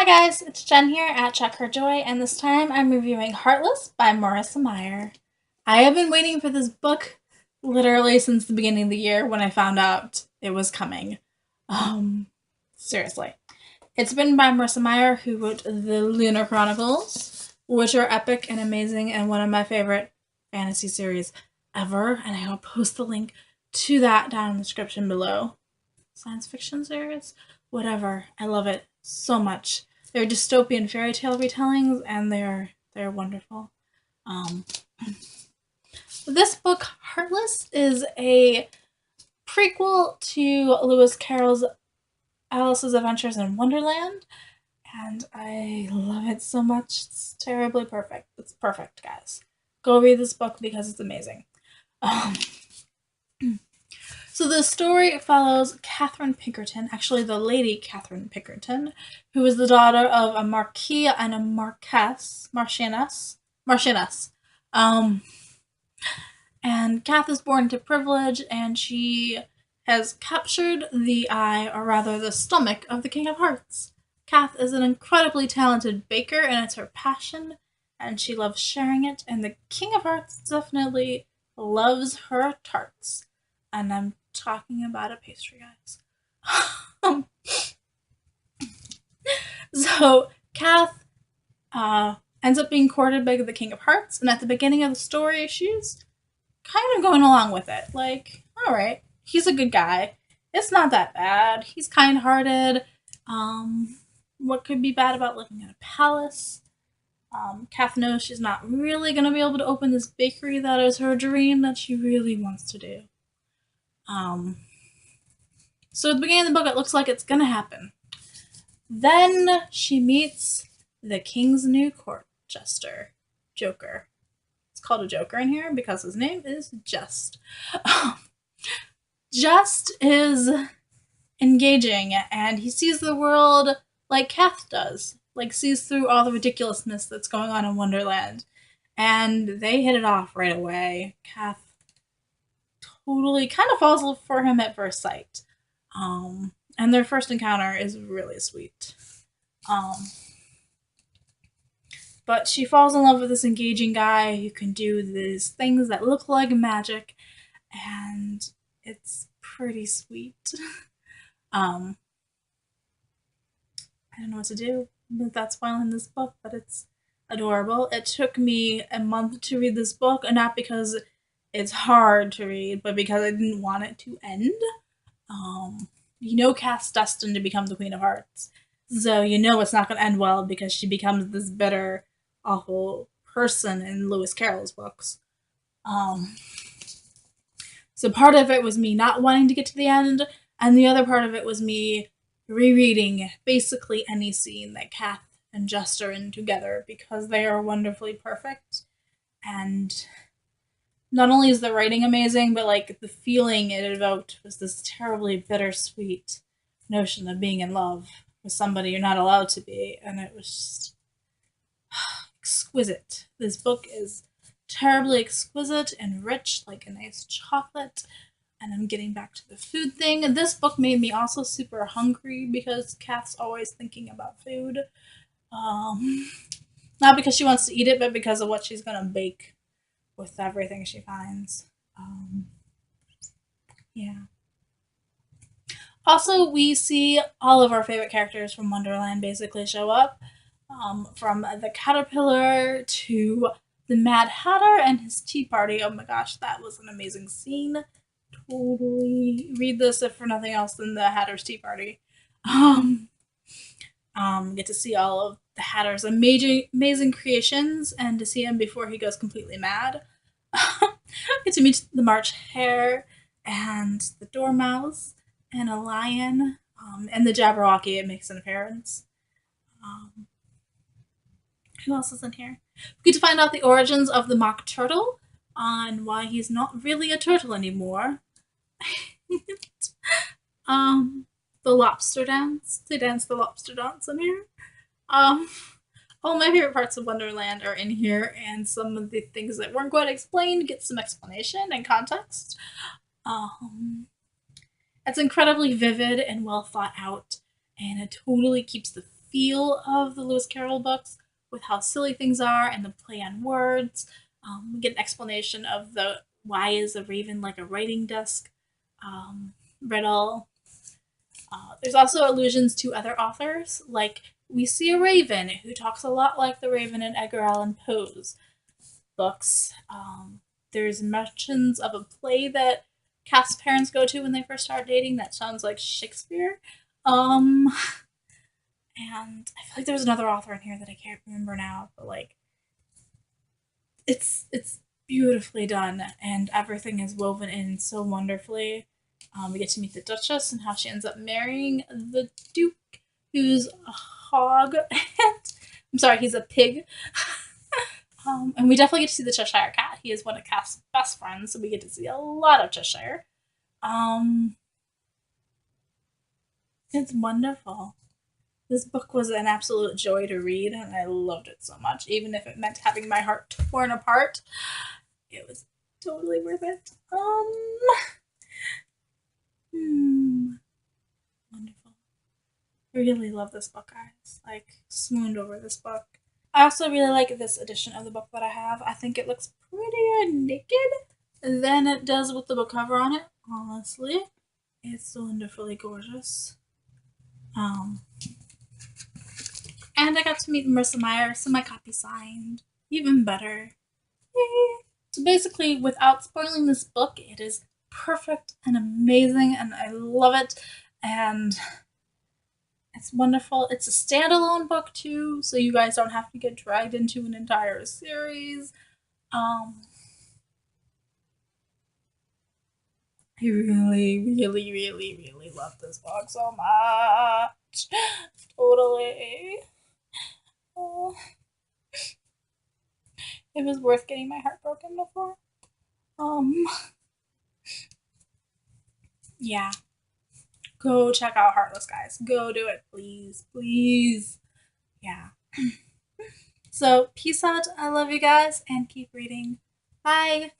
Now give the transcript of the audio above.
Hi guys, it's Jen here at Check Her Joy, and this time I'm reviewing Heartless by Marissa Meyer. I have been waiting for this book literally since the beginning of the year when I found out it was coming. Seriously. It's written by Marissa Meyer, who wrote the Lunar Chronicles, which are epic and amazing and one of my favorite fantasy series ever, and I will post the link to that down in the description below. Science fiction series? Whatever. I love it so much. They're dystopian fairy tale retellings, and they're wonderful. This book, Heartless, is a prequel to Lewis Carroll's Alice's Adventures in Wonderland, and I love it so much. It's terribly perfect. It's perfect, guys. Go read this book because it's amazing. So the story follows Catherine Pinkerton, actually the Lady Catherine Pinkerton, who is the daughter of a Marquis and a Marchioness. And Kath is born to privilege, and she has captured the eye, or rather the stomach, of the King of Hearts. Kath is an incredibly talented baker, and it's her passion, and she loves sharing it, and the King of Hearts definitely loves her tarts. And I'm talking about a pastry, guys. So Kath ends up being courted by the King of Hearts, and at the beginning of the story, she's kind of going along with it. Like, all right, he's a good guy. It's not that bad. He's kind-hearted. What could be bad about living in a palace? Kath knows she's not really going to be able to open this bakery that is her dream that she really wants to do. So at the beginning of the book, it looks like it's gonna happen. Then she meets the king's new court jester, Joker. It's called a Joker in here because his name is Jest. Jest is engaging, and he sees the world like Kath does, like sees through all the ridiculousness that's going on in Wonderland, and they hit it off right away. Kath totally kind of falls for him at first sight. And their first encounter is really sweet. But she falls in love with this engaging guy who can do these things that look like magic, and it's pretty sweet. I don't know what to do without spoiling this book, but it's adorable. It took me a month to read this book, and not because it's hard to read, but because I didn't want it to end. You know Kath's destined to become the Queen of Hearts, so you know it's not going to end well because she becomes this bitter, awful person in Lewis Carroll's books. So part of it was me not wanting to get to the end, and the other part of it was me rereading basically any scene that Kath and Jest are in together because they are wonderfully perfect. And not only is the writing amazing, but like the feeling it evoked was this terribly bittersweet notion of being in love with somebody you're not allowed to be, and it was just exquisite. This book is terribly exquisite and rich, like a nice chocolate. And I'm getting back to the food thing. This book made me also super hungry because Kath's always thinking about food. Not because she wants to eat it, but because of what she's gonna bake with everything she finds. Yeah. Also, we see all of our favorite characters from Wonderland basically show up. From the caterpillar to the Mad Hatter and his tea party. Oh my gosh, that was an amazing scene. Totally read this if for nothing else than the Hatter's tea party. Get to see all of the Hatter's amazing creations and to see him before he goes completely mad. Get to meet the March Hare and the Dormouse and a lion, and the Jabberwocky. It makes an appearance. Who else is in here? We get to find out the origins of the Mock Turtle on why he's not really a turtle anymore. The lobster dance. They dance the lobster dance in here. All my favorite parts of Wonderland are in here, and some of the things that weren't quite explained get some explanation and context. It's incredibly vivid and well thought out, and it totally keeps the feel of the Lewis Carroll books with how silly things are and the play on words. We get an explanation of the why is a raven like a writing desk riddle. There's also allusions to other authors, like we see a raven who talks a lot like the raven in Edgar Allan Poe's books. There's mentions of a play that Cass's parents go to when they first start dating that sounds like Shakespeare. Um, and I feel like there was another author in here that I can't remember now, but like it's beautifully done and everything is woven in so wonderfully. We get to meet the Duchess and how she ends up marrying the Duke, who's a hog. I'm sorry, he's a pig. And we definitely get to see the Cheshire Cat. He is one of Cass's best friends, so we get to see a lot of Cheshire. Um, it's wonderful. This book was an absolute joy to read, and I loved it so much. Even if it meant having my heart torn apart, it was totally worth it. Wonderful. I really love this book, guys. Like, swooned over this book. I also really like this edition of the book that I have. I think it looks prettier naked than it does with the book cover on it, honestly. It's wonderfully gorgeous. And I got to meet Marissa Meyer, so my copy signed. Even better. Yay. So basically, without spoiling this book, it is perfect and amazing, and I love it. And it's wonderful. It's a standalone book too, so you guys don't have to get dragged into an entire series. I really love this book so much. Totally. Oh. It was worth getting my heart broken before. Yeah. Go check out Heartless, guys. Go do it, please. Please. Yeah. So, peace out. I love you guys, and keep reading. Bye.